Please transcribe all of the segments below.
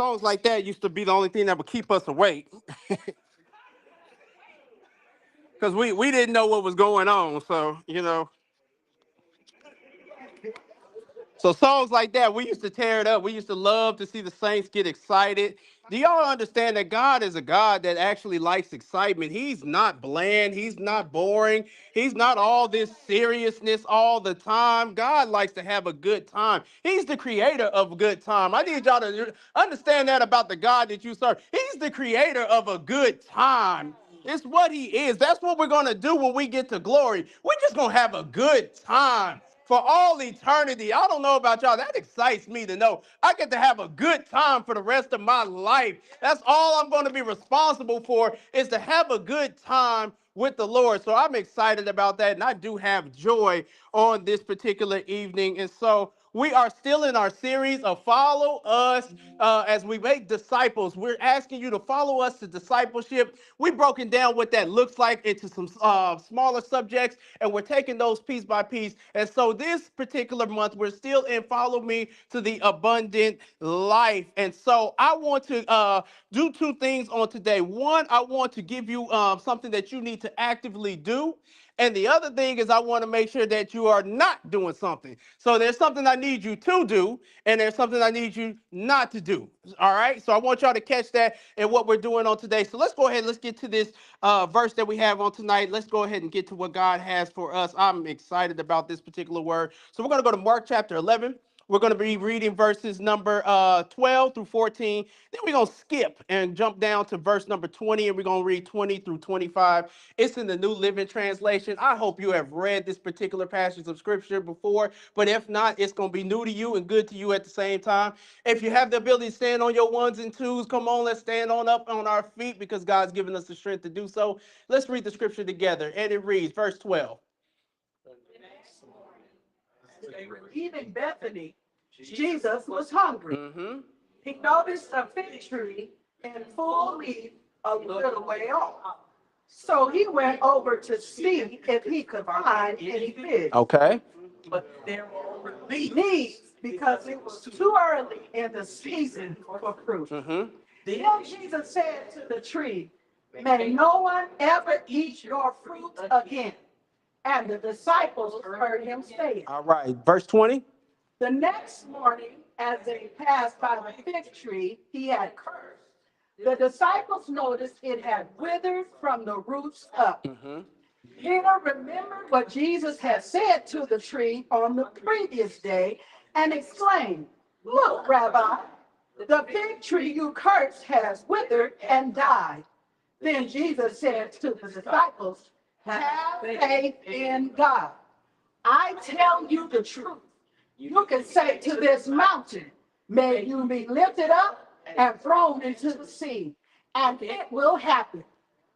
Songs like that used to be the only thing that would keep us awake because we didn't know what was going on. So, so songs like that, we used to tear it up. We used to love to see the saints get excited. Do y'all understand that God is a God that actually likes excitement? He's not bland. He's not boring. He's not all this seriousness all the time. God likes to have a good time. He's the creator of a good time. I need y'all to understand that about the God that you serve. He's the creator of a good time. It's what he is. That's what we're going to do when we get to glory. We're just going to have a good time for all eternity. I don't know about y'all. That excites me to know I get to have a good time for the rest of my life. That's all I'm going to be responsible for is to have a good time with the Lord. So I'm excited about that. And I do have joy on this particular evening. And so we are still in our series of Follow Us as we make disciples. We're asking you to follow us to discipleship. We've broken down what that looks like into some smaller subjects, and we're taking those piece by piece. And so this particular month, we're still in Follow Me to the Abundant Life. And so I want to do two things on today. One, I want to give you something that you need to actively do. And the other thing is I want to make sure that you are not doing something. So there's something I need you to do, and there's something I need you not to do. All right? So I want y'all to catch that and what we're doing on today. So let's go ahead. Let's get to this verse that we have on tonight. Let's go ahead and get to what God has for us. I'm excited about this particular word. So we're going to go to Mark chapter 11. We're going to be reading verses number 12 through 14. Then we're going to skip and jump down to verse number 20, and we're going to read 20 through 25. It's in the New Living Translation. I hope you have read this particular passage of Scripture before, but if not, it's going to be new to you and good to you at the same time. If you have the ability to stand on your ones and twos, come on, let's stand on up on our feet because God's given us the strength to do so. Let's read the Scripture together, and it reads, verse 12. They were leaving Bethany. Jesus was hungry. He noticed a fig tree in full leaf a little way off. So he went over to see if he could find any figs. Okay. But there were leaves because it was too early in the season for fruit. Then Jesus said to the tree, "May no one ever eat your fruit again." And the disciples heard him say it. All right. Verse 20. The next morning, as they passed by the fig tree he had cursed, the disciples noticed it had withered from the roots up. Peter remembered what Jesus had said to the tree on the previous day and exclaimed, "Look, Rabbi, the fig tree you cursed has withered and died." Then Jesus said to the disciples, "Have faith in God. I tell you the truth. You can say to this mountain, 'May you be lifted up and thrown into the sea,' and it will happen.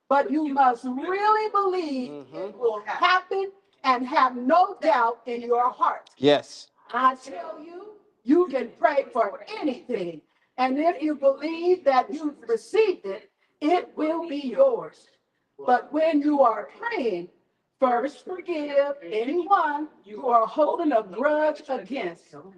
But you must really believe it will happen and have no doubt in your heart." Yes. I tell you, you can pray for anything, and if you believe that you've received it, it will be yours. But when you are praying, first forgive anyone you are holding a grudge against, so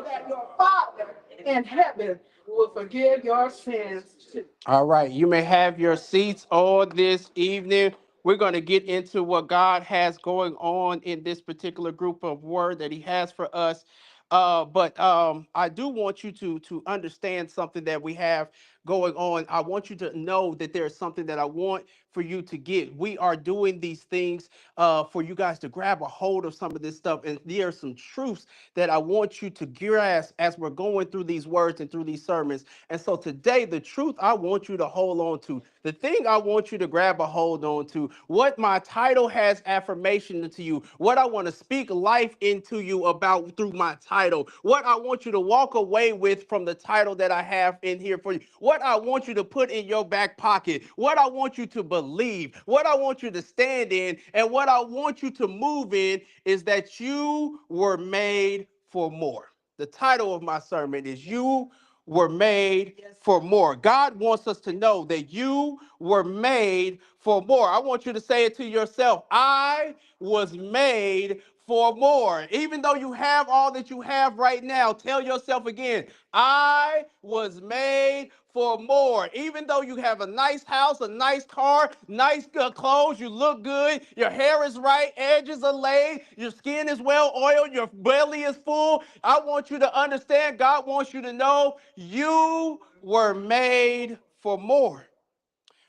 that your Father in heaven will forgive your sins too. All right. You may have your seats on this evening. We're going to get into what God has going on in this particular group of word that he has for us. But I do want you to understand something that we have going on. I want you to know that there's something that I want for you to get. We are doing these things for you guys to grab a hold of some of this stuff. And there are some truths that I want you to grasp as we're going through these words and through these sermons. And so today, the truth I want you to hold on to, the thing I want you to grab a hold on to, what my title has affirmation to you, what I want to speak life into you about through my title, what I want you to walk away with from the title that I have in here for you, what I want you to put in your back pocket, what I want you to believe, what I want you to stand in, and what I want you to move in is that you were made for more. The title of my sermon is You Were Made for More. God wants us to know that you were made for more. I want you to say it to yourself. I was made for more. Even though you have all that you have right now, tell yourself again, I was made for more. Even though you have a nice house, a nice car, nice clothes, you look good, your hair is right, edges are laid, your skin is well oiled, your belly is full. I want you to understand, God wants you to know you were made for more.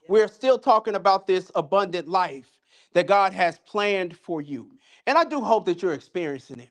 We're still talking about this abundant life that God has planned for you. And I do hope that you're experiencing it.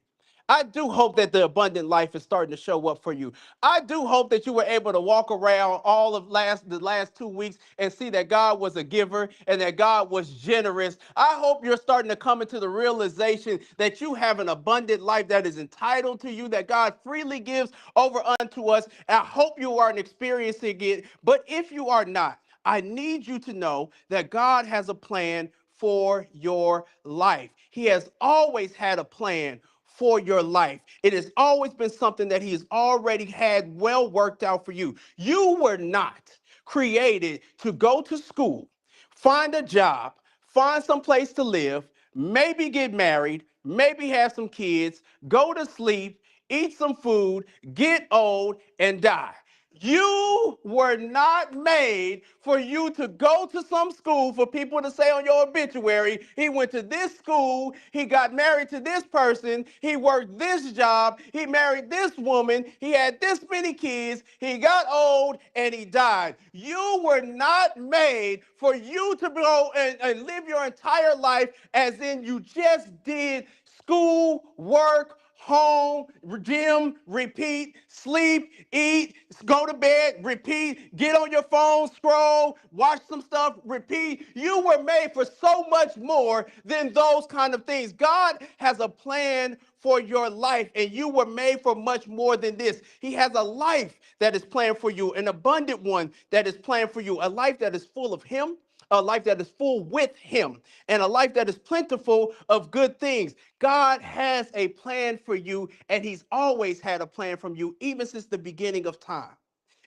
I do hope that the abundant life is starting to show up for you. I do hope that you were able to walk around all of the last 2 weeks and see that God was a giver and that God was generous. I hope you're starting to come into the realization that you have an abundant life that is entitled to you, that God freely gives over unto us. I hope you aren't experiencing it, but if you are not, I need you to know that God has a plan for your life. He has always had a plan for your life. It has always been something that He has already had well worked out for you. You were not created to go to school, find a job, find some place to live, maybe get married, maybe have some kids, go to sleep, eat some food, get old, and die. You were not made for you to go to some school for people to say on your obituary, he went to this school, he got married to this person, he worked this job, he married this woman, he had this many kids, he got old, and he died. You were not made for you to go and live your entire life as in you just did school, work, home, gym, repeat, sleep, eat, go to bed, repeat, get on your phone, scroll, watch some stuff, repeat. You were made for so much more than those kind of things. God has a plan for your life, and you were made for much more than this. He has a life that is planned for you, an abundant one that is planned for you, a life that is full of Him, a life that is full with Him, and a life that is plentiful of good things. God has a plan for you, and He's always had a plan from you, even since the beginning of time.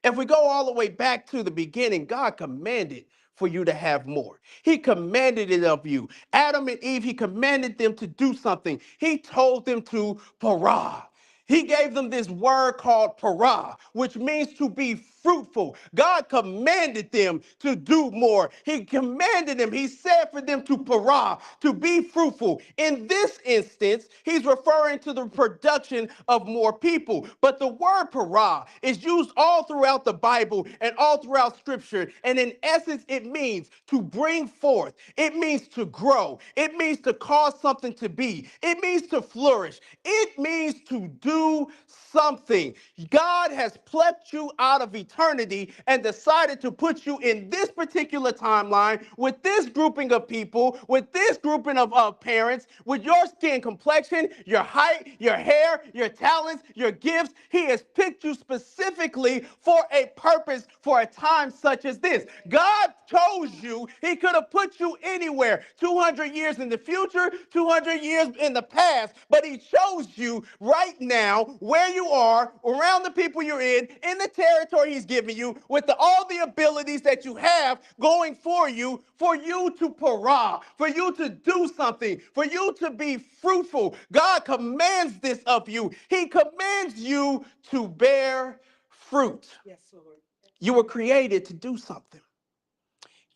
If we go all the way back to the beginning, God commanded for you to have more. He commanded it of you. Adam and Eve, He commanded them to do something. He told them to parah. He gave them this word called parah, which means to be fruitful. God commanded them to do more. He commanded them, He said for them to parah, to be fruitful. In this instance, He's referring to the production of more people. But the word parah is used all throughout the Bible and all throughout Scripture. And in essence, it means to bring forth, it means to grow, it means to cause something to be, it means to flourish, it means to do something. God has plucked you out of eternity and decided to put you in this particular timeline with this grouping of people, with this grouping of parents, with your skin complexion, your height, your hair, your talents, your gifts. He has picked you specifically for a purpose, for a time such as this. God chose you. He could have put you anywhere, 200 years in the future, 200 years in the past, but He chose you right now, where you are, around the people you're in the territory He's given you, with all the abilities that you have going for you to parah, for you to do something, for you to be fruitful. God commands this of you. He commands you to bear fruit. Yes, Lord. You were created to do something.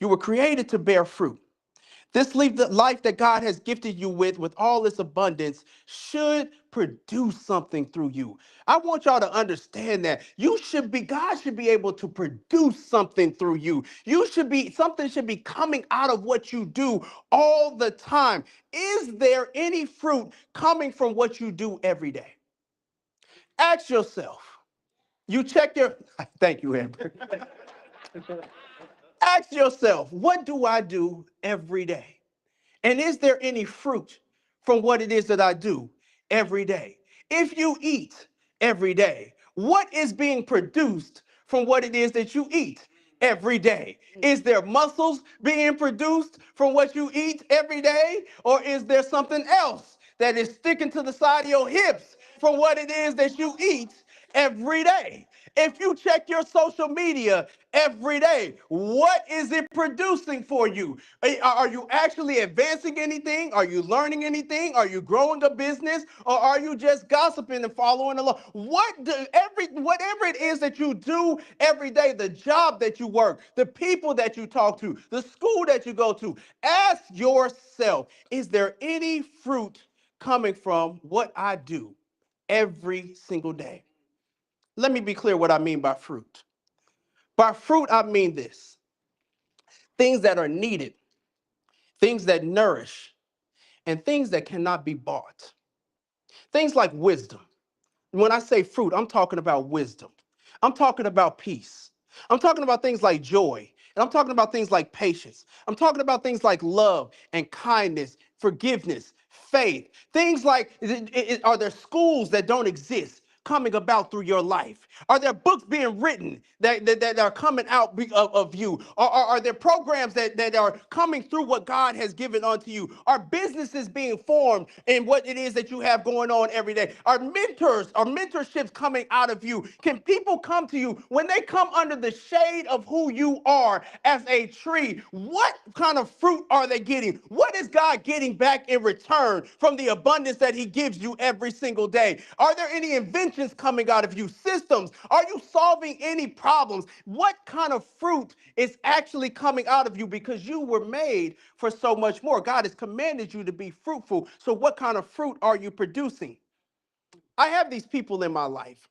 You were created to bear fruit. This life that God has gifted you with all this abundance, should produce something through you. I want y'all to understand that God should be able to produce something through you. Something should be coming out of what you do all the time. Is there any fruit coming from what you do every day? Ask yourself. You check your, thank you, Amber. Ask yourself, what do I do every day? And is there any fruit from what it is that I do every day? If you eat every day, what is being produced from what it is that you eat every day? Is there muscles being produced from what you eat every day? Or is there something else that is sticking to the side of your hips from what it is that you eat every day? If you check your social media every day, what is it producing for you? Are you actually advancing anything? Are you learning anything? Are you growing a business? Or are you just gossiping and following along? Whatever it is that you do every day, the job that you work, the people that you talk to, the school that you go to, ask yourself, is there any fruit coming from what I do every single day? Let me be clear what I mean by fruit. By fruit, I mean this: things that are needed, things that nourish, and things that cannot be bought. Things like wisdom. When I say fruit, I'm talking about wisdom. I'm talking about peace. I'm talking about things like joy. And I'm talking about things like patience. I'm talking about things like love and kindness, forgiveness, faith. Things like, are there schools that don't exist coming about through your life? Are there books being written that are coming out of you? Are there programs that are coming through what God has given unto you? Are businesses being formed in what it is that you have going on every day? Are mentorships coming out of you? Can people come to you when they come under the shade of who you are as a tree? What kind of fruit are they getting? What is God getting back in return from the abundance that he gives you every single day? Are there any inventions coming out of you? Systems? Are you solving any problems? What kind of fruit is actually coming out of you? Because you were made for so much more. God has commanded you to be fruitful. So what kind of fruit are you producing? I have these people in my life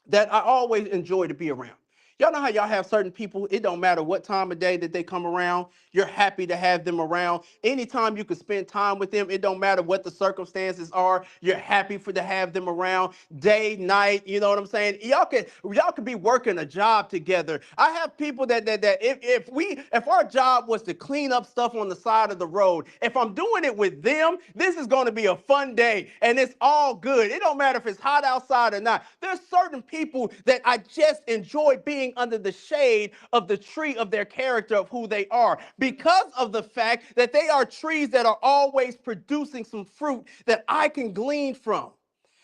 that I always enjoy to be around. Y'all know how y'all have certain people, it don't matter what time of day that they come around, you're happy to have them around. Anytime you can spend time with them, it don't matter what the circumstances are, you're happy for to have them around day, night, you know what I'm saying? Y'all could be working a job together. I have people that if our job was to clean up stuff on the side of the road, if I'm doing it with them, this is going to be a fun day and it's all good. It don't matter if it's hot outside or not. There's certain people that I just enjoy being under the shade of the tree of their character of who they are, because of the fact that they are trees that are always producing some fruit that I can glean from.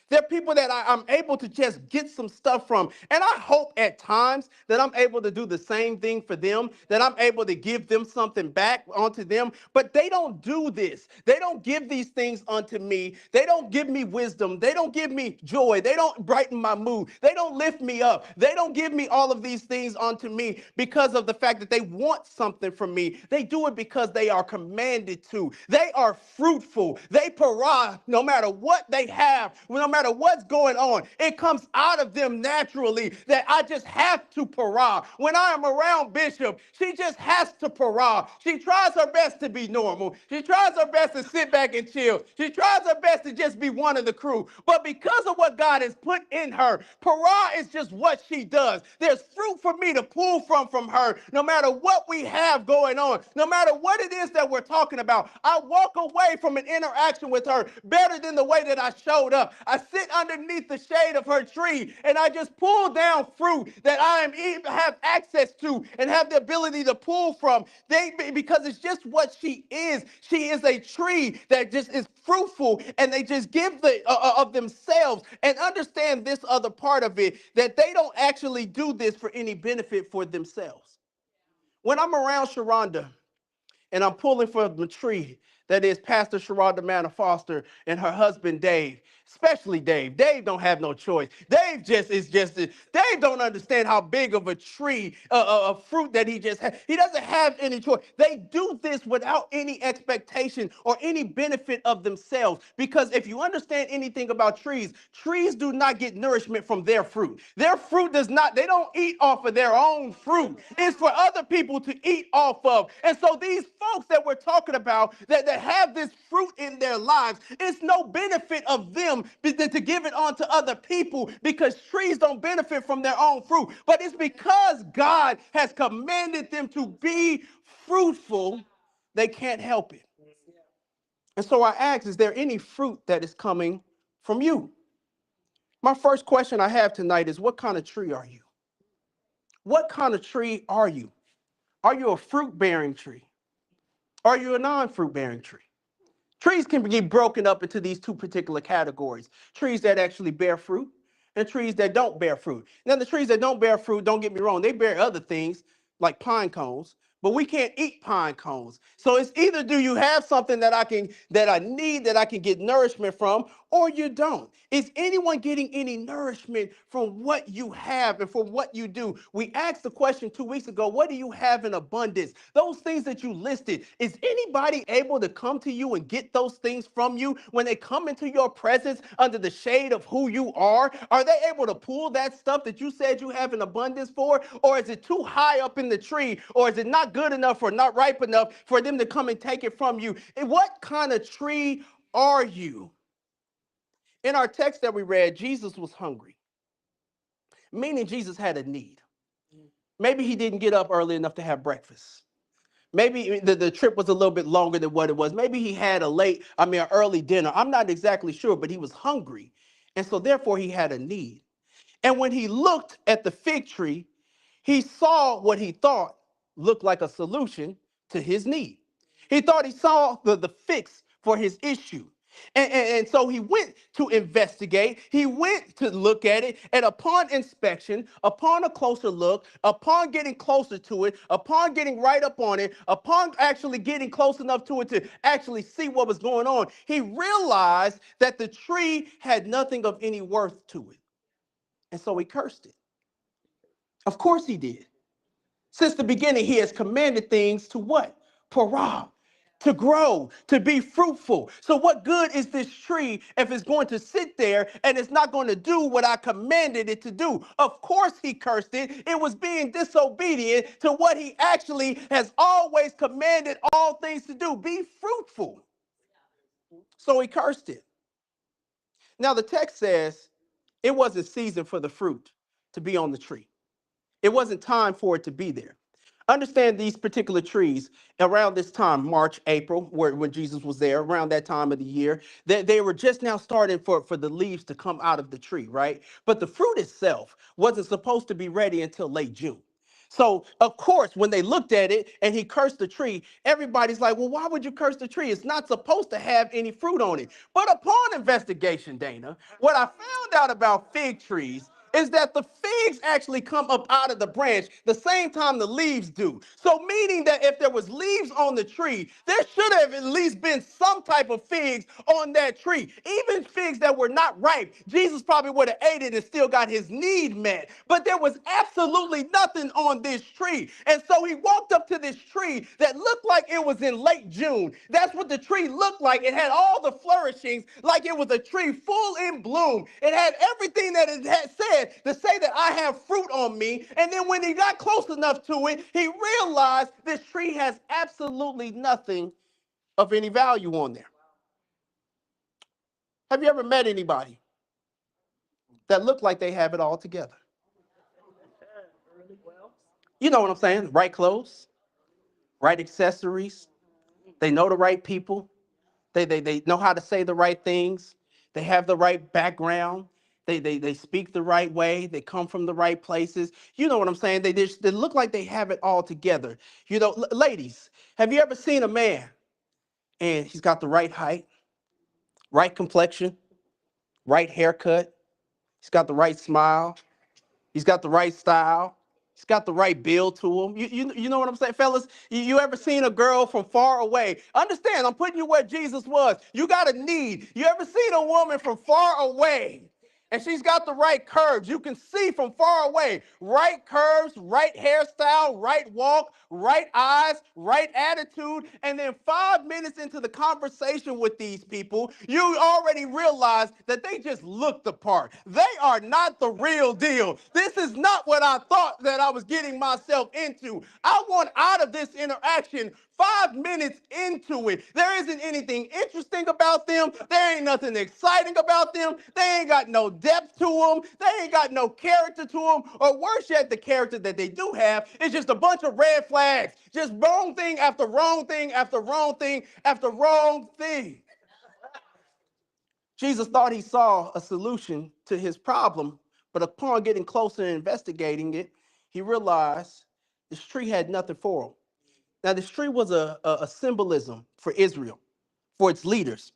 They're people that I'm able to just get some stuff from. And I hope at times that I'm able to do the same thing for them, that I'm able to give them something back onto them. But they don't do this. They don't give these things unto me. They don't give me wisdom. They don't give me joy. They don't brighten my mood. They don't lift me up. They don't give me all of these things unto me because of the fact that they want something from me. They do it because they are commanded to. They are fruitful. They para no matter what they have, no matter what's going on. It comes out of them naturally that I just have to para. When I am around Bishop, she just has to para. She tries her best to be normal. She tries her best to sit back and chill. She tries her best to just be one of the crew. But because of what God has put in her, para is just what she does. There's fruit for me to pull from her, no matter what we have going on, no matter what it is that we're talking about. I walk away from an interaction with her better than the way that I showed up. I sit underneath the shade of her tree and I just pull down fruit that have access to and have the ability to pull from. Because it's just what she is. She is a tree that just is fruitful, and they just give of themselves. And understand this other part of it, that they don't actually do this for any benefit for themselves. When I'm around Sharonda and I'm pulling from the tree that is Pastor Sharonda Manor Foster and her husband Dave, especially Dave. Dave don't have no choice. Dave don't understand how big of a tree, a fruit that he just has. He doesn't have any choice. They do this without any expectation or any benefit of themselves. Because if you understand anything about trees, trees do not get nourishment from their fruit. Their fruit does not, they don't eat off of their own fruit. It's for other people to eat off of. And so these folks that we're talking about that have this fruit in their lives, it's no benefit of them to give it on to other people, because trees don't benefit from their own fruit. But it's because God has commanded them to be fruitful, they can't help it. And so I ask, is there any fruit that is coming from you? My first question I have tonight is, what kind of tree are you? What kind of tree are you? Are you a fruit bearing tree? Are you a non fruit bearing tree? Trees can be broken up into these two particular categories: trees that actually bear fruit and trees that don't bear fruit. Now, the trees that don't bear fruit, don't get me wrong, they bear other things like pine cones, but we can't eat pine cones. So it's either do you have something that I need that I can get nourishment from, or you don't. Is anyone getting any nourishment from what you have and from what you do? We asked the question 2 weeks ago, what do you have in abundance? Those things that you listed, is anybody able to come to you and get those things from you when they come into your presence under the shade of who you are? Are they able to pull that stuff that you said you have in abundance for? Or is it too high up in the tree? Or is it not good enough or not ripe enough for them to come and take it from you? And what kind of tree are you? In our text that we read, Jesus was hungry, meaning Jesus had a need. Maybe he didn't get up early enough to have breakfast. Maybe the trip was a little bit longer than what it was. Maybe he had an early dinner. I'm not exactly sure, but he was hungry. And so therefore he had a need. And when he looked at the fig tree, he saw what he thought looked like a solution to his need. He thought he saw the fix for his issue. And so he went to investigate, he went to look at it, and upon inspection, upon a closer look, upon getting closer to it, upon getting right up on it, upon actually getting close enough to it to actually see what was going on, he realized that the tree had nothing of any worth to it. And so he cursed it. Of course he did. Since the beginning, he has commanded things to what? Parah, to grow, to be fruitful. So what good is this tree if it's going to sit there and it's not going to do what I commanded it to do? Of course he cursed it. It was being disobedient to what he actually has always commanded all things to do. Be fruitful. So he cursed it. Now the text says it wasn't season for the fruit to be on the tree. It wasn't time for it to be there. Understand these particular trees around this time, March, April, when Jesus was there, around that time of the year, they were just now starting for the leaves to come out of the tree, right? But the fruit itself wasn't supposed to be ready until late June. So, of course, when they looked at it and he cursed the tree, everybody's like, well, why would you curse the tree? It's not supposed to have any fruit on it. But upon investigation, Dana, what I found out about fig trees is that the figs actually come up out of the branch the same time the leaves do. So meaning that if there was leaves on the tree, there should have at least been some type of figs on that tree. Even figs that were not ripe, Jesus probably would have ate it and still got his need met. But there was absolutely nothing on this tree. And so he walked up to this tree that looked like it was in late June. That's what the tree looked like. It had all the flourishings like it was a tree full in bloom. It had everything that it had said to say that I have fruit on me. And then when he got close enough to it, he realized this tree has absolutely nothing of any value on there. Have you ever met anybody that looked like they have it all together? You know what I'm saying? Right clothes, right accessories. They know the right people. They know how to say the right things. They have the right background. They speak the right way. They come from the right places. You know what I'm saying? They look like they have it all together. You know, ladies, have you ever seen a man and he's got the right height, right complexion, right haircut? He's got the right smile. He's got the right style. He's got the right build to him. You know what I'm saying, fellas? You ever seen a girl from far away? Understand, I'm putting you where Jesus was. You got a need. You ever seen a woman from far away? And she's got the right curves. You can see from far away. Right curves, right hairstyle, right walk, right eyes, right attitude. And then 5 minutes into the conversation with these people, you already realize that they just look the part. They are not the real deal. This is not what I thought that I was getting myself into. I want out of this interaction 5 minutes into it. There isn't anything interesting about them. There ain't nothing exciting about them. They ain't got no depth to them. They ain't got no character to them. Or worse yet, the character that they do have is just a bunch of red flags. Just wrong thing after wrong thing after wrong thing after wrong thing. Jesus thought he saw a solution to his problem, but upon getting closer and investigating it, he realized this tree had nothing for him. Now, this tree was a symbolism for Israel, for its leaders,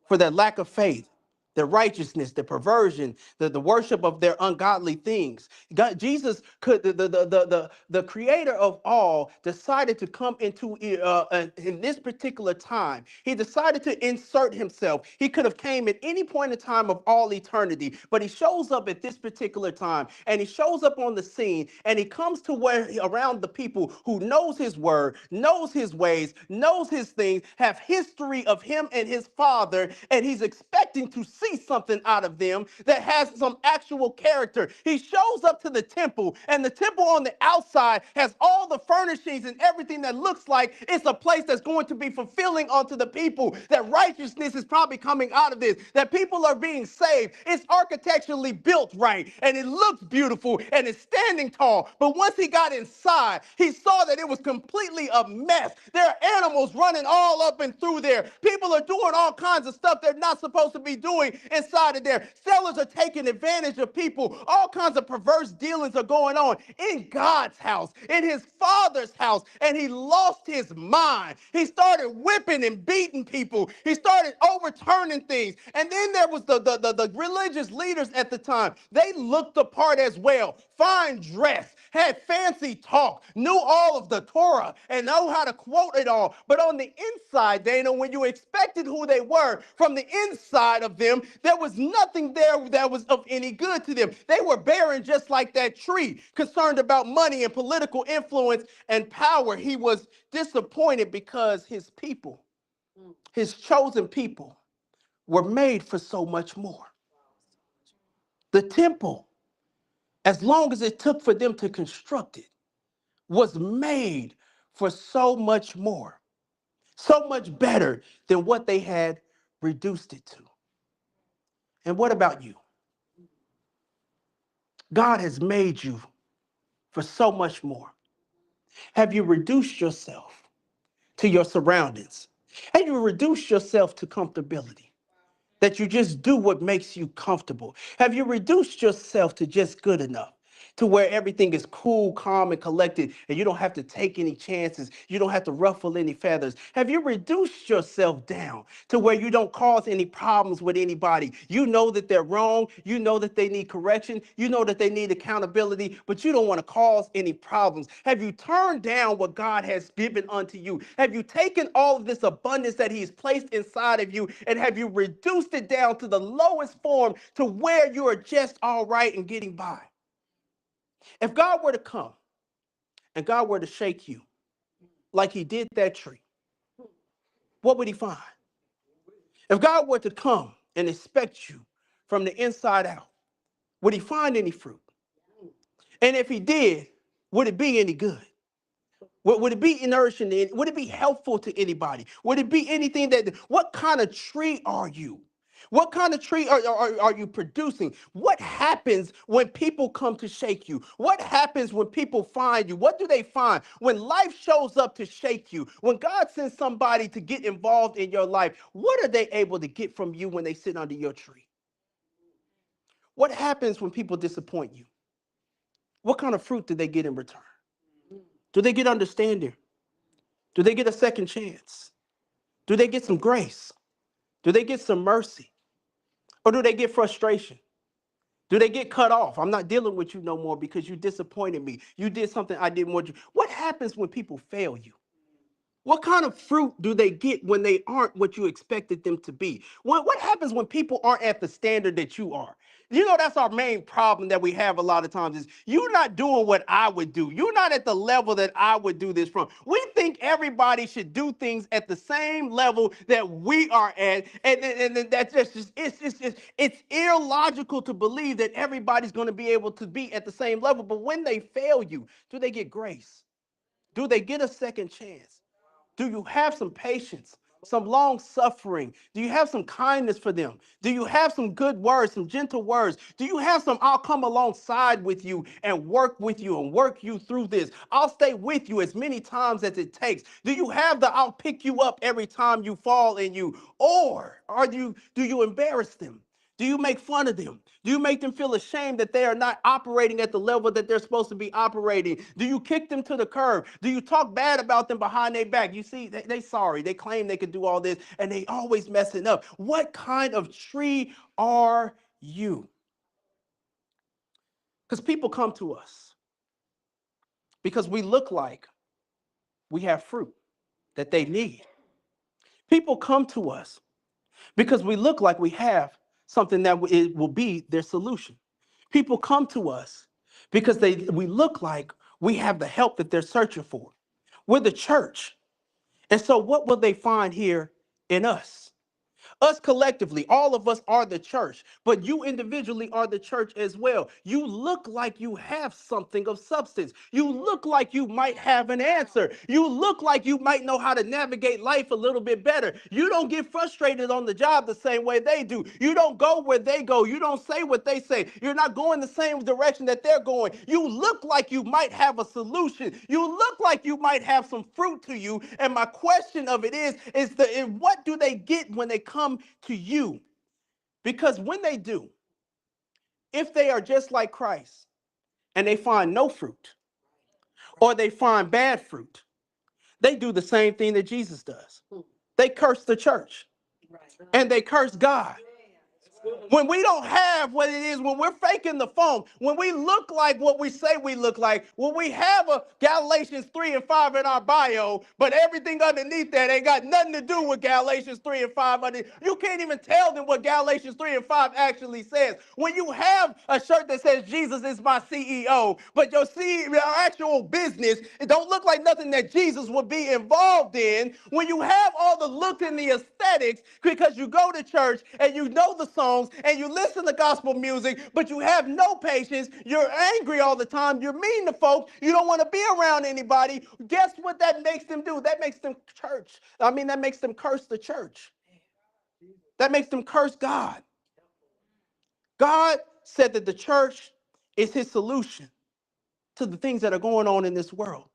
for their lack of faith, their righteousness, their perversion, the worship of their ungodly things. God, Jesus could the creator of all decided to come into in this particular time. He decided to insert himself. He could have came at any point in time of all eternity, but he shows up at this particular time, and he shows up on the scene, and he comes to where around the people who knows his word, knows his ways, knows his things, have history of him and his father, and he's expecting to see something out of them that has some actual character. He shows up to the temple, and the temple on the outside has all the furnishings and everything that looks like it's a place that's going to be fulfilling unto the people, that righteousness is probably coming out of this, that people are being saved. It's architecturally built right, and it looks beautiful, and it's standing tall. But once he got inside, he saw that it was completely a mess. There are animals running all up and through there. People are doing all kinds of stuff they're not supposed to be doing inside of there. Sellers are taking advantage of people. All kinds of perverse dealings are going on in God's house, in his father's house, and he lost his mind. He started whipping and beating people. He started overturning things. And then there was the religious leaders at the time. They looked the part as well. Fine dress, had fancy talk, knew all of the Torah, and know how to quote it all. But on the inside, Dana, when you expected who they were, from the inside of them, there was nothing there that was of any good to them. They were barren just like that tree, concerned about money and political influence and power. He was disappointed because his people, his chosen people, were made for so much more. The temple, as long as it took for them to construct it, was made for so much more, so much better than what they had reduced it to. And what about you? God has made you for so much more. Have you reduced yourself to your surroundings? Have you reduced yourself to comfortability? That you just do what makes you comfortable? Have you reduced yourself to just good enough? To where everything is cool, calm, and collected, and you don't have to take any chances. You don't have to ruffle any feathers. Have you reduced yourself down to where you don't cause any problems with anybody? You know that they're wrong. You know that they need correction. You know that they need accountability, but you don't want to cause any problems. Have you turned down what God has given unto you? Have you taken all of this abundance that he's placed inside of you, and have you reduced it down to the lowest form to where you are just all right and getting by? If God were to come and God were to shake you like he did that tree, what would he find? If God were to come and inspect you from the inside out, would he find any fruit? And if he did, would it be any good? Would it be nourishing? Would it be helpful to anybody? Would it be anything what kind of tree are you? What kind of tree are you producing? What happens when people come to shake you? What happens when people find you? What do they find? When life shows up to shake you, when God sends somebody to get involved in your life, what are they able to get from you when they sit under your tree? What happens when people disappoint you? What kind of fruit do they get in return? Do they get understanding? Do they get a second chance? Do they get some grace? Do they get some mercy? Or do they get frustration? Do they get cut off? I'm not dealing with you no more because you disappointed me. You did something I didn't want you. What happens when people fail you? What kind of fruit do they get when they aren't what you expected them to be? What happens when people aren't at the standard that you are? You know, that's our main problem that we have a lot of times is you're not doing what I would do. You're not at the level that I would do this from. We think everybody should do things at the same level that we are at. And that's just it's illogical to believe that everybody's going to be able to be at the same level. But when they fail you, do they get grace? Do they get a second chance? Do you have some patience, some long suffering? Do you have some kindness for them? Do you have some good words, some gentle words? Do you have some, I'll come alongside with you and work with you and work you through this? I'll stay with you as many times as it takes. Do you have the, I'll pick you up every time you fall in you? Or do you embarrass them? Do you make fun of them? Do you make them feel ashamed that they are not operating at the level that they're supposed to be operating? Do you kick them to the curb? Do you talk bad about them behind their back? You see, they sorry. They claim they can do all this and they always messing up. What kind of tree are you? Because people come to us because we look like we have fruit that they need. People come to us because we look like we have something that it will be their solution. People come to us because we look like we have the help that they're searching for. We're the church. And so what will they find here in us? Us collectively, all of us are the church, but you individually are the church as well. You look like you have something of substance. You look like you might have an answer. You look like you might know how to navigate life a little bit better. You don't get frustrated on the job the same way they do. You don't go where they go. You don't say what they say. You're not going the same direction that they're going. You look like you might have a solution. You look like you might have some fruit to you. And my question of it is what do they get when they come to you? Because when they do, if they are just like Christ and they find no fruit or they find bad fruit, they do the same thing that Jesus does. They curse the church and they curse God. When we don't have what it is, when we're faking the phone, when we look like what we say we look like, when we have a Galatians 3 and 5 in our bio, but everything underneath that ain't got nothing to do with Galatians 3 and 5. You can't even tell them what Galatians 3 and 5 actually says. When you have a shirt that says Jesus is my CEO, but your actual business, it don't look like nothing that Jesus would be involved in. When you have all the look and the aesthetics because you go to church and you know the songs and you listen to gospel music, but you have no patience, you're angry all the time, you're mean to folks, you don't want to be around anybody, guess what that makes them do? That makes them that makes them curse the church. That makes them curse God. God said that the church is his solution to the things that are going on in this world.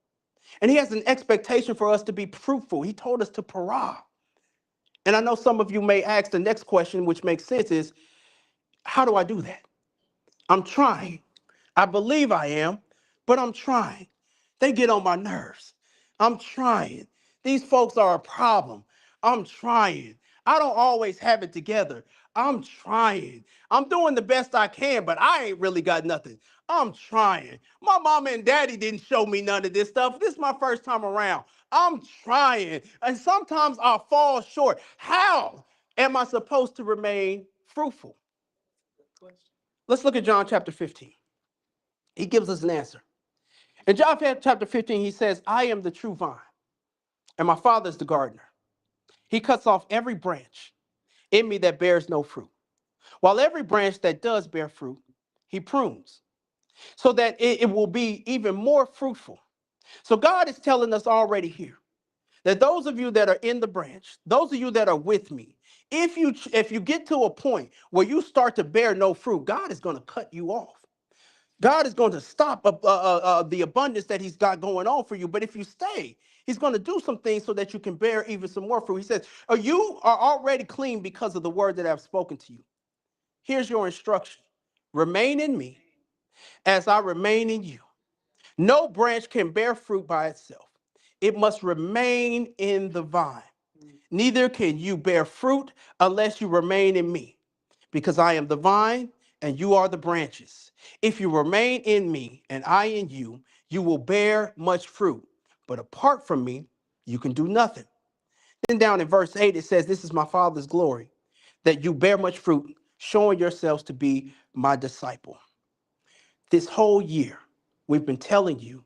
And he has an expectation for us to be fruitful. He told us to parah. And I know some of you may ask the next question, which makes sense, is how do I do that? I'm trying. I believe I am, but I'm trying. They get on my nerves. I'm trying. These folks are a problem. I'm trying. I don't always have it together. I'm trying. I'm doing the best I can, but I ain't really got nothing. I'm trying. My mama and daddy didn't show me none of this stuff. This is my first time around. I'm trying. And sometimes I'll fall short. How am I supposed to remain fruitful? Let's look at John chapter 15. He gives us an answer. In John chapter 15, he says, I am the true vine, and my Father is the gardener. He cuts off every branch in me that bears no fruit, while every branch that does bear fruit, he prunes, so that it will be even more fruitful. So God is telling us already here that those of you that are in the branch, those of you that are with me, if you get to a point where you start to bear no fruit, God is going to cut you off. God is going to stop the abundance that he's got going on for you. But if you stay, he's going to do some things so that you can bear even some more fruit. He says, you are already clean because of the word that I've spoken to you. Here's your instruction. Remain in me as I remain in you. No branch can bear fruit by itself. It must remain in the vine. Neither can you bear fruit unless you remain in me, because I am the vine and you are the branches. If you remain in me and I in you, you will bear much fruit. But apart from me, you can do nothing. Then down in verse 8, it says, this is my Father's glory, that you bear much fruit, showing yourselves to be my disciple. This whole year, we've been telling you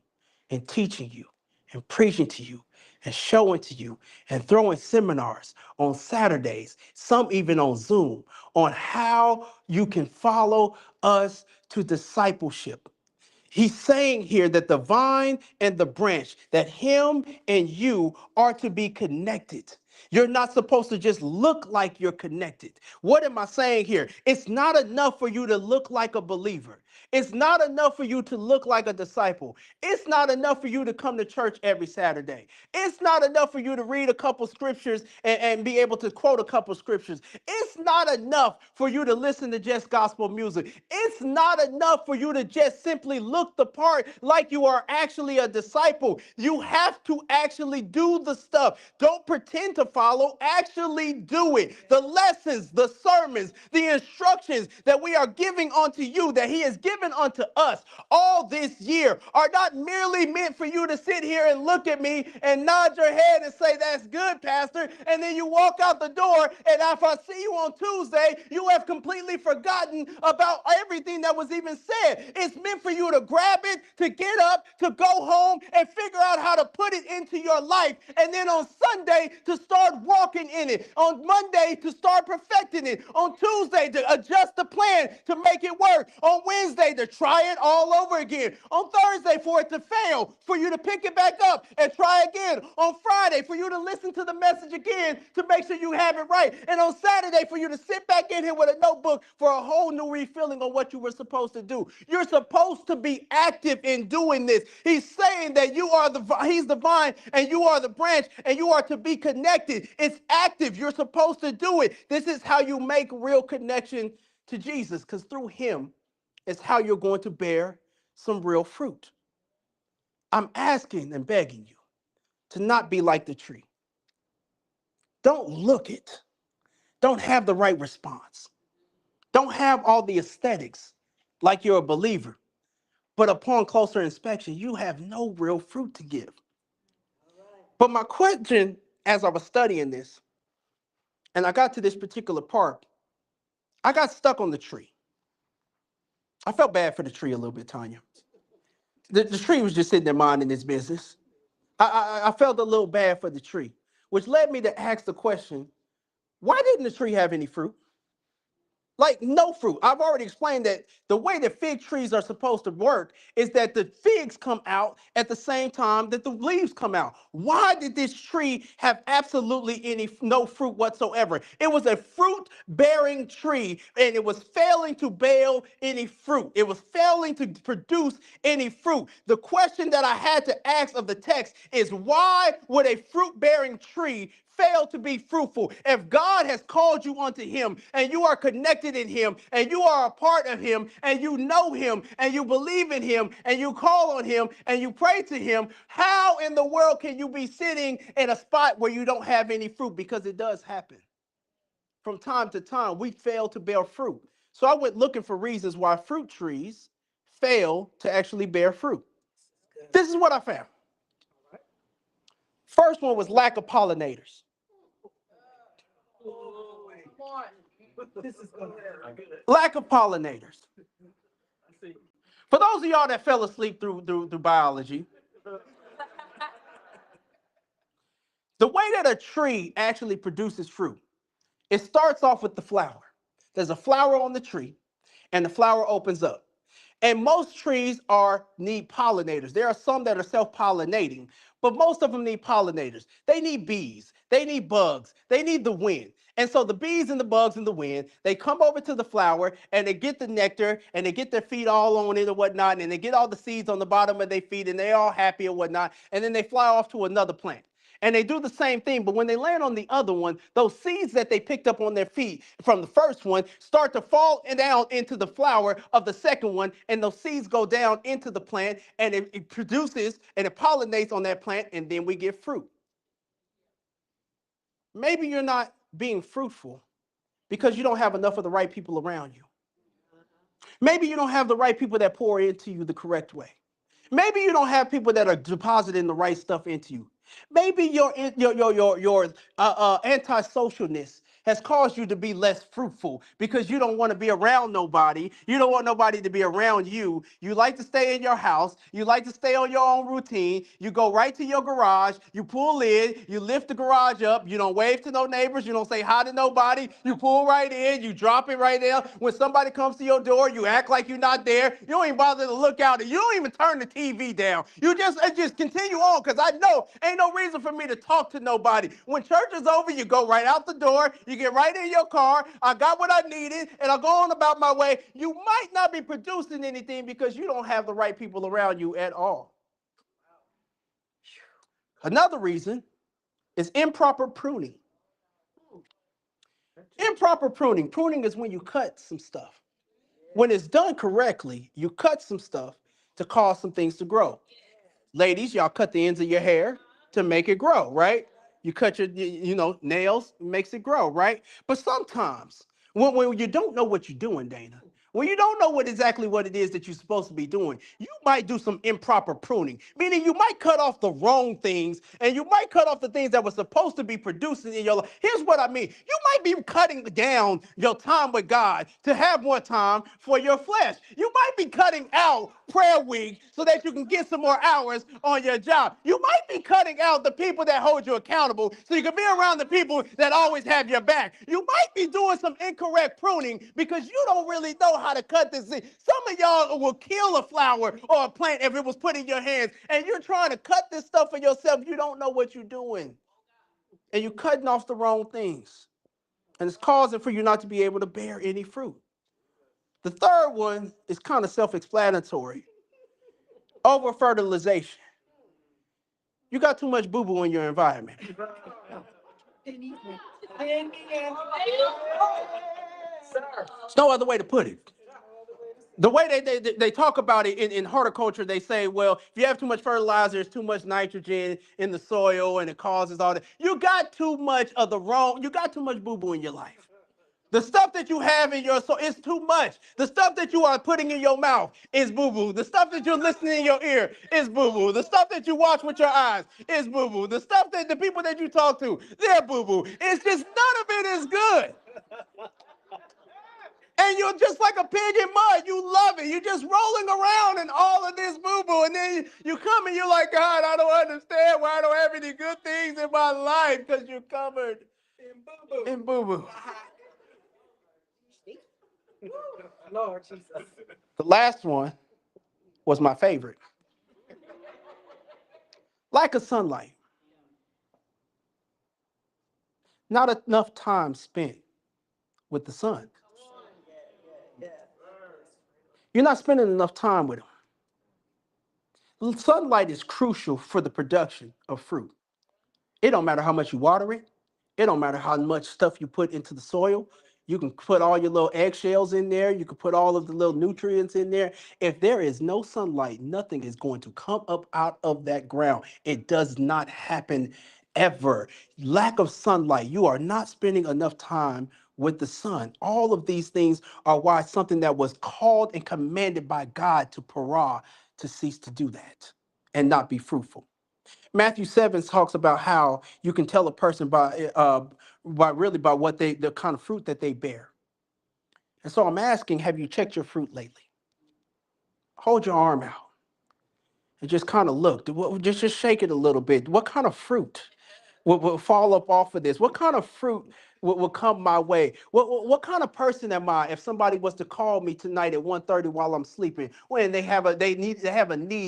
and teaching you and preaching to you and showing to you and throwing seminars on Saturdays, some even on Zoom, on how you can follow us to discipleship. He's saying here that the vine and the branch, that him and you are to be connected. You're not supposed to just look like you're connected. What am I saying here? It's not enough for you to look like a believer. It's not enough for you to look like a disciple. It's not enough for you to come to church every Saturday. It's not enough for you to read a couple scriptures and be able to quote a couple scriptures. It's not enough for you to listen to just gospel music. It's not enough for you to just simply look the part like you are actually a disciple. You have to actually do the stuff. Don't pretend to follow, actually do it. The lessons, the sermons, the instructions that we are giving unto you, that he has given unto us all this year, are not merely meant for you to sit here and look at me and nod your head and say, that's good, Pastor, and then you walk out the door, and if I see you on Tuesday, you have completely forgotten about everything that was even said. It's meant for you to grab it, to get up, to go home, and figure out how to put it into your life, and then on Sunday to start walking in it, on Monday to start perfecting it, on Tuesday to adjust the plan to make it work, on Wednesday to try it all over again, on Thursday for it to fail, for you to pick it back up and try again, on Friday for you to listen to the message again to make sure you have it right, and on Saturday for you to sit back in here with a notebook for a whole new refilling on what you were supposed to do. You're supposed to be active in doing this. He's saying that he's the vine and you are the branch, and you are to be connected. It's active. You're supposed to do it. This is how you make real connection to Jesus, because through him is how you're going to bear some real fruit. I'm asking and begging you to not be like the tree. Don't look it. Don't have the right response. Don't have all the aesthetics like you're a believer. But upon closer inspection, you have no real fruit to give. But my question as I was studying this, and I got to this particular part, I got stuck on the tree. I felt bad for the tree a little bit, Tanya. The tree was just sitting there minding its business. I felt a little bad for the tree, which led me to ask the question, why didn't the tree have any fruit? Like no fruit. I've already explained that the way that fig trees are supposed to work is that the figs come out at the same time that the leaves come out. Why did this tree have absolutely no fruit whatsoever? It was a fruit-bearing tree, and it was failing to bear any fruit. It was failing to produce any fruit. The question that I had to ask of the text is, why would a fruit-bearing tree fail to be fruitful? If God has called you unto him, and you are connected in him, and you are a part of him, and you know him, and you believe in him, and you call on him, and you pray to him, how in the world can you be sitting in a spot where you don't have any fruit? Because it does happen. From time to time, we fail to bear fruit. So I went looking for reasons why fruit trees fail to actually bear fruit. This is what I found. First one was lack of pollinators. Lack of pollinators. For those of y'all that fell asleep through biology, the way that a tree actually produces fruit, it starts off with the flower. There's a flower on the tree, and the flower opens up. And most trees need pollinators. There are some that are self-pollinating, but most of them need pollinators. They need bees, they need bugs, they need the wind. And so the bees and the bugs and the wind, they come over to the flower and they get the nectar and they get their feet all on it or whatnot, and they get all the seeds on the bottom of their feet and they're all happy or whatnot, and then they fly off to another plant. And they do the same thing, but when they land on the other one, those seeds that they picked up on their feet from the first one start to fall down into the flower of the second one, and those seeds go down into the plant, and it produces and it pollinates on that plant, and then we get fruit. Maybe you're not being fruitful because you don't have enough of the right people around you. Maybe you don't have the right people that pour into you the correct way. Maybe you don't have people that are depositing the right stuff into you. Maybe your antisocialness has caused you to be less fruitful because you don't want to be around nobody. You don't want nobody to be around you. You like to stay in your house. You like to stay on your own routine. You go right to your garage. You pull in. You lift the garage up. You don't wave to no neighbors. You don't say hi to nobody. You pull right in. You drop it right there. When somebody comes to your door, you act like you're not there. You don't even bother to look out. You don't even turn the TV down. You just continue on, because I know ain't no reason for me to talk to nobody. When church is over, you go right out the door. You You get right in your car. I got what I needed, and I go on about my way. You might not be producing anything because you don't have the right people around you at all. Another reason is improper pruning. Improper pruning. Pruning is when you cut some stuff. When it's done correctly, you cut some stuff to cause some things to grow. Ladies, y'all cut the ends of your hair to make it grow, right? You cut your, nails, makes it grow, right? But sometimes when you don't know what you're doing, Dana, when you don't know what it is that you're supposed to be doing, you might do some improper pruning, meaning you might cut off the wrong things and you might cut off the things that were supposed to be producing in your life. Here's what I mean. You might be cutting down your time with God to have more time for your flesh. You might be cutting out prayer week so that you can get some more hours on your job. You might be cutting out the people that hold you accountable so you can be around the people that always have your back. You might be doing some incorrect pruning because you don't really know how to cut this thing. Some of y'all will kill a flower or a plant if it was put in your hands, and you're trying to cut this stuff for yourself. You don't know what you're doing, and you're cutting off the wrong things, and it's causing for you not to be able to bear any fruit. The third one is kind of self-explanatory. Over fertilization. You got too much boo-boo in your environment. There's no other way to put it. The way they talk about it in horticulture, they say, well, if you have too much fertilizer, there's too much nitrogen in the soil and it causes all that. You got too much boo-boo in your life. The stuff that you have in your soul is too much. The stuff that you are putting in your mouth is boo-boo. The stuff that you're listening in your ear is boo-boo. The stuff that you watch with your eyes is boo-boo. The stuff that the people that you talk to, they're boo-boo. It's just none of it is good. And you're just like a pig in mud. You love it. You're just rolling around in all of this boo-boo. And then you come and you're like, God, I don't understand why I don't have any good things in my life because you're covered in boo-boo. Lord Jesus. The last one was my favorite. Lack of sunlight. Not enough time spent with the sun. You're not spending enough time with him. Sunlight is crucial for the production of fruit. It don't matter how much you water it. It don't matter how much stuff you put into the soil. You can put all your little eggshells in there. You can put all of the little nutrients in there. If there is no sunlight, nothing is going to come up out of that ground. It does not happen ever. Lack of sunlight. You are not spending enough time with the sun. All of these things are why something that was called and commanded by God to parah to cease to do that and not be fruitful. Matthew 7 talks about how you can tell a person by what the kind of fruit that they bear. And so I'm asking, have you checked your fruit lately? Hold your arm out and just kind of look. Just shake it a little bit. What kind of fruit will fall up off of this? What kind of fruit will come my way? What kind of person am I if somebody was to call me tonight at 1:30 while I'm sleeping, when they have a need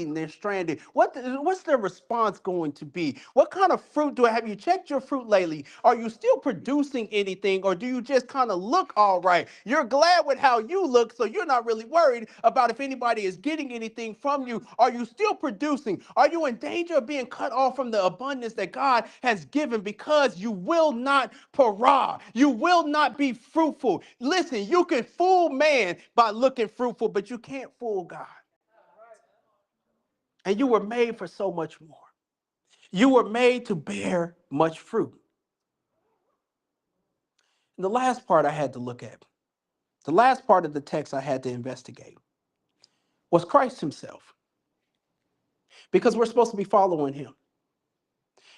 and they're stranded? What's their response going to be? What kind of fruit have you checked your fruit lately? Are you still producing anything, or do you just kind of look all right? You're glad with how you look, so you're not really worried about if anybody is getting anything from you. Are you still producing? Are you in danger of being cut off from the abundance that God has given because you will not parah? You will not be fruitful. Listen, you can fool man by looking fruitful, but you can't fool God. And you were made for so much more. You were made to bear much fruit. And the last part I had to look at, the last part of the text I had to investigate was Christ himself, because we're supposed to be following him.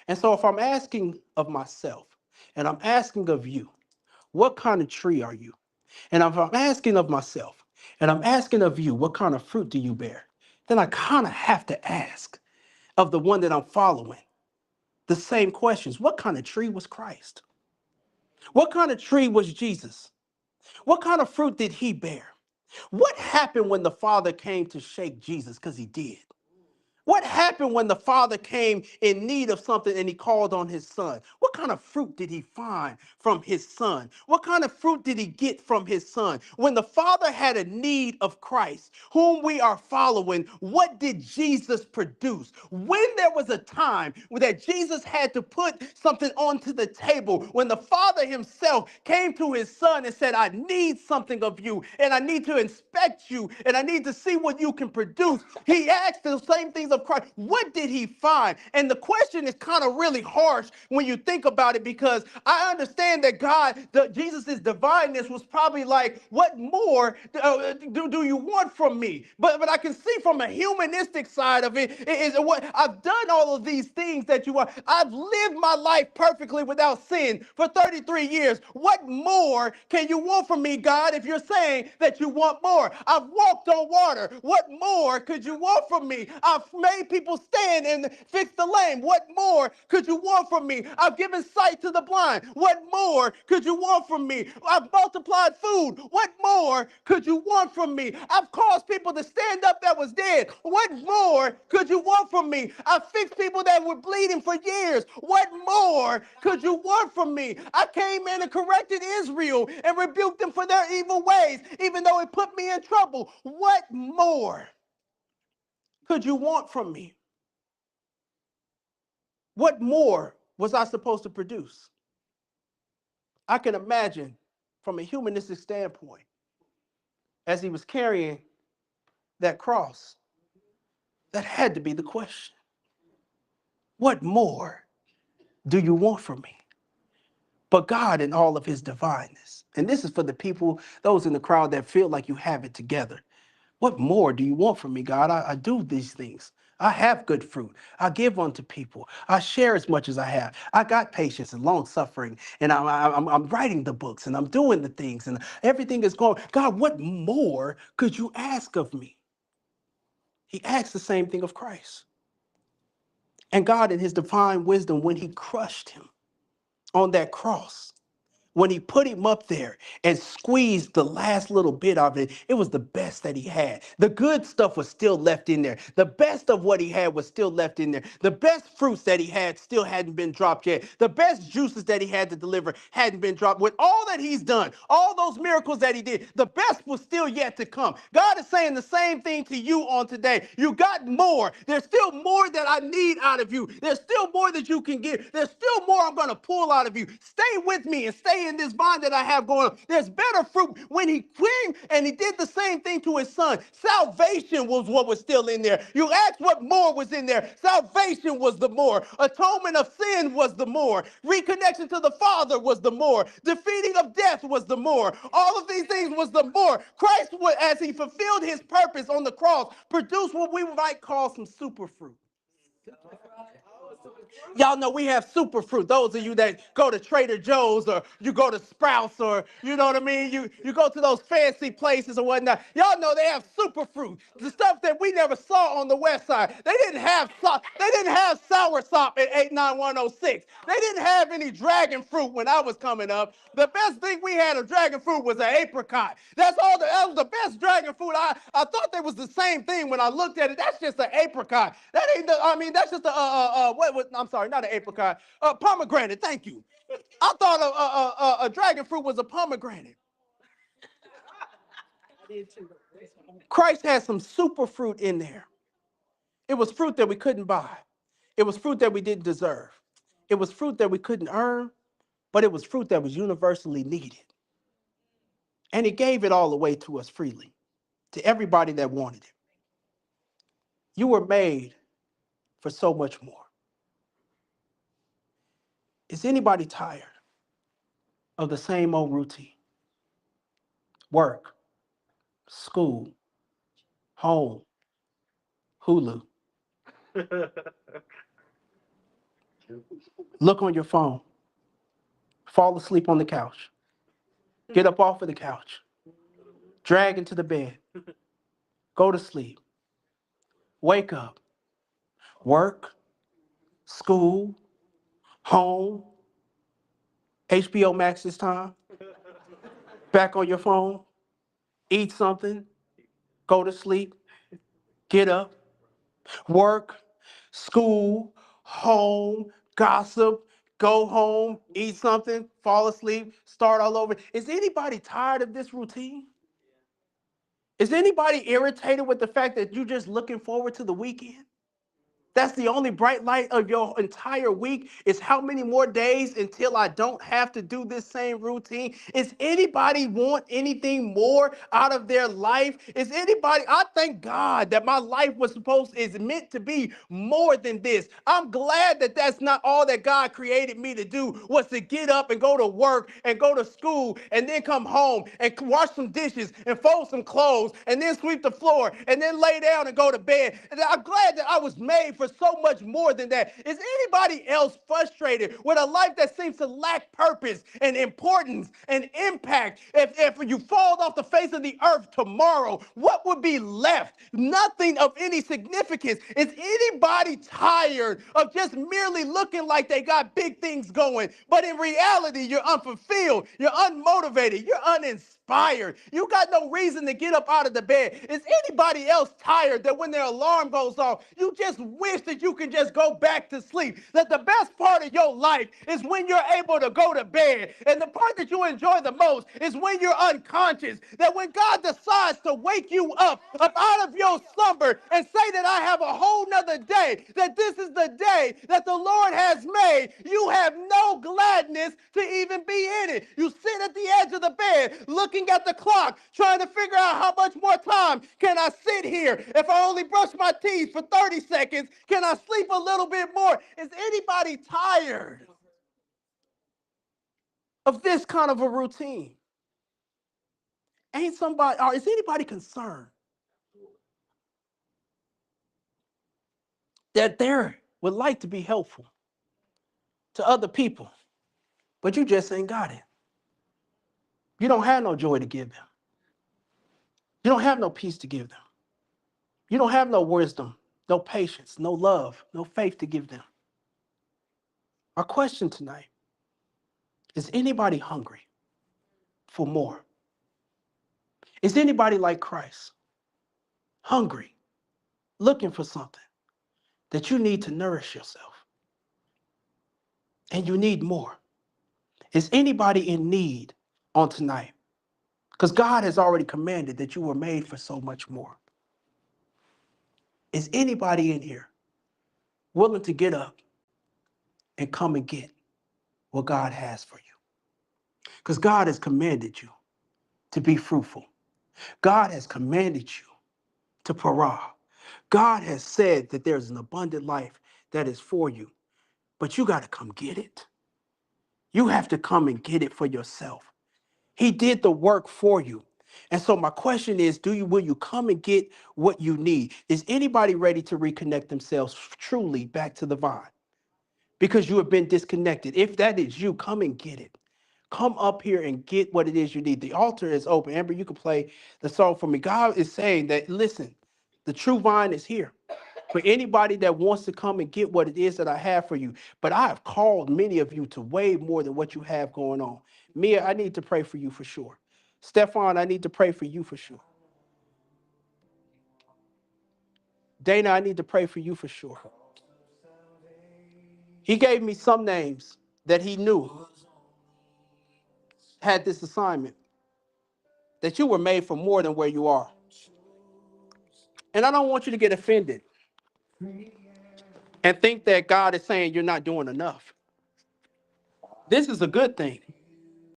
And so if I'm asking of myself and I'm asking of you, what kind of tree are you? And if I'm asking of myself and I'm asking of you, what kind of fruit do you bear? Then I kind of have to ask of the one that I'm following the same questions. What kind of tree was Christ? What kind of tree was Jesus? What kind of fruit did he bear? What happened when the Father came to shake Jesus? Because he did. What happened when the father came in need of something and he called on his son? What kind of fruit did he find from his son? What kind of fruit did he get from his son? When the father had a need of Christ, whom we are following, what did Jesus produce? When there was a time that Jesus had to put something onto the table, when the father himself came to his son and said, I need something of you, and I need to inspect you, and I need to see what you can produce, he asked the same things of Christ. What did he find? And the question is kind of really harsh when you think about it, because I understand that Jesus' divineness was probably like, what more do you want from me? But I can see from a humanistic side of it, is what I've done all of these things that you want. I've lived my life perfectly without sin for 33 years. What more can you want from me, God, if you're saying that you want more? I've walked on water. What more could you want from me? I've made people stand and fix the lame. What more could you want from me? I've given sight to the blind. What more could you want from me? I've multiplied food. What more could you want from me? I've caused people to stand up that was dead. What more could you want from me? I've fixed people that were bleeding for years. What more could you want from me? I came in and corrected Israel and rebuked them for their evil ways, even though it put me in trouble. What more could you want from me? What more was I supposed to produce? I can imagine from a humanistic standpoint, as he was carrying that cross, that had to be the question. What more do you want from me? But God in all of his divineness. And this is for the people, those in the crowd that feel like you have it together. What more do you want from me, God? I do these things. I have good fruit. I give unto people. I share as much as I have. I got patience and long suffering, and I'm writing the books, and I'm doing the things, and everything is going. God, what more could you ask of me? He asked the same thing of Christ. And God, in his divine wisdom, when he crushed him on that cross, when he put him up there and squeezed the last little bit of it, it was the best that he had. The good stuff was still left in there. The best of what he had was still left in there. The best fruits that he had still hadn't been dropped yet. The best juices that he had to deliver hadn't been dropped. With all that he's done, all those miracles that he did, the best was still yet to come. God is saying the same thing to you on today. You got more. There's still more that I need out of you. There's still more that you can give. There's still more I'm going to pull out of you. Stay with me and stay in this bond that I have going on. There's better fruit. When he came and he did the same thing to his son, salvation was what was still in there. You asked what more was in there. Salvation was the more. Atonement of sin was the more. Reconnection to the Father was the more. Defeating of death was the more. All of these things was the more. Christ, as he fulfilled his purpose on the cross, produced what we might call some superfruit. Y'all know we have superfruit. Those of you that go to Trader Joe's or you go to Sprouts or you know what I mean, you go to those fancy places or whatnot. Y'all know they have superfruit, the stuff that we never saw on the West Side. They didn't have They didn't have sour sop at 89106. They didn't have any dragon fruit when I was coming up. The best thing we had of dragon fruit was an apricot. That was the best dragon fruit. I thought they was the same thing when I looked at it. That's just an apricot. That ain't the, I mean, that's just I'm sorry, not an apricot, pomegranate. Thank you. I thought a dragon fruit was a pomegranate. Christ had some super fruit in there. It was fruit that we couldn't buy. It was fruit that we didn't deserve. It was fruit that we couldn't earn, but it was fruit that was universally needed. And he gave it all away to us freely, to everybody that wanted it. You were made for so much more. Is anybody tired of the same old routine? Work, school, home, Hulu. Look on your phone. Fall asleep on the couch. Get up off of the couch. Drag into the bed. Go to sleep. Wake up. Work, school, home, HBO Max this time. Back on your phone. Eat something. Go to sleep. Get up. Work, school, home, gossip, go home, eat something, fall asleep, start all over. Is anybody tired of this routine? Is anybody irritated with the fact that you're just looking forward to the weekend? That's the only bright light of your entire week is how many more days until I don't have to do this same routine. Is anybody want anything more out of their life? Is anybody, I thank God that my life is meant to be more than this. I'm glad that that's not all that God created me to do was to get up and go to work and go to school and then come home and wash some dishes and fold some clothes and then sweep the floor and then lay down and go to bed. And I'm glad that I was made for so much more than that. Is anybody else frustrated with a life that seems to lack purpose and importance and impact? If you fall off the face of the earth tomorrow, what would be left? Nothing of any significance. Is anybody tired of just merely looking like they got big things going, but in reality, you're unfulfilled, you're unmotivated, you're uninspired. You got no reason to get up out of the bed. Is anybody else tired that when their alarm goes off, you just wish that you can just go back to sleep? That the best part of your life is when you're able to go to bed. And the part that you enjoy the most is when you're unconscious. That when God decides to wake you up out of your slumber and say that I have a whole nother day, that this is the day that the Lord has made, you have no gladness to even be in it. You sit at the edge of the bed looking at the clock, trying to figure out how much more time can I sit here. If I only brush my teeth for 30 seconds, can I sleep a little bit more? Is anybody tired of this kind of a routine? Ain't somebody, or is anybody concerned that they would like to be helpful to other people, but you just ain't got it? You don't have no joy to give them. You don't have no peace to give them. You don't have no wisdom, no patience, no love, no faith to give them. Our question tonight is anybody hungry for more? Is anybody like Christ, hungry, looking for something that you need to nourish yourself and you need more? Is anybody in need on tonight? Because God has already commanded that you were made for so much more. Is anybody in here willing to get up and come and get what God has for you? Because God has commanded you to be fruitful. God has commanded you to parah. God has said that there's an abundant life that is for you, but you got to come get it. You have to come and get it for yourself. He did the work for you. And so my question is, will you come and get what you need? Is anybody ready to reconnect themselves truly back to the vine? Because you have been disconnected. If that is you, come and get it. Come up here and get what it is you need. The altar is open. Amber, you can play the song for me. God is saying that, listen, the true vine is here for anybody that wants to come and get what it is that I have for you. But I have called many of you to way more than what you have going on. Mia, I need to pray for you for sure. Stefan, I need to pray for you for sure. Dana, I need to pray for you for sure. He gave me some names that he knew had this assignment, that you were made for more than where you are. And I don't want you to get offended and think that God is saying you're not doing enough. This is a good thing.